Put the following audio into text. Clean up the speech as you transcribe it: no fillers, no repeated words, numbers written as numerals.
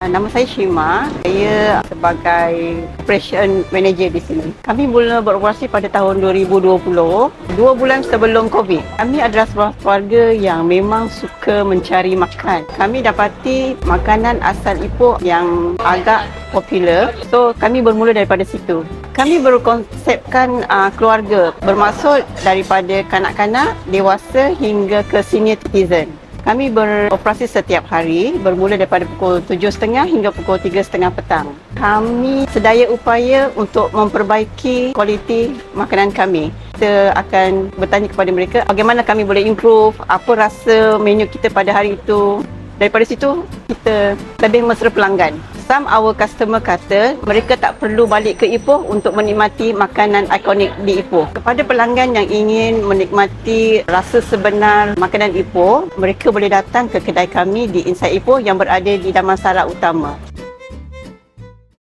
Nama saya Shima. Saya sebagai Operation Manager di sini. Kami mula beroperasi pada tahun 2020, 2 bulan sebelum COVID. Kami adalah sebuah keluarga yang memang suka mencari makan. Kami dapati makanan asal Ipoh yang agak popular. So, kami bermula daripada situ. Kami berkonsepkan keluarga, bermaksud daripada kanak-kanak, dewasa hingga ke senior citizen. Kami beroperasi setiap hari, bermula daripada pukul 7.30 hingga pukul 3.30 petang. Kami sedaya upaya untuk memperbaiki kualiti makanan kami. Kita akan bertanya kepada mereka bagaimana kami boleh improve, apa rasa menu kita pada hari itu. Daripada situ, kita lebih mesra pelanggan. Some our customer kata mereka tak perlu balik ke Ipoh untuk menikmati makanan ikonik di Ipoh. Kepada pelanggan yang ingin menikmati rasa sebenar makanan Ipoh, mereka boleh datang ke kedai kami di Inside Ipoh yang berada di Damansara Utama.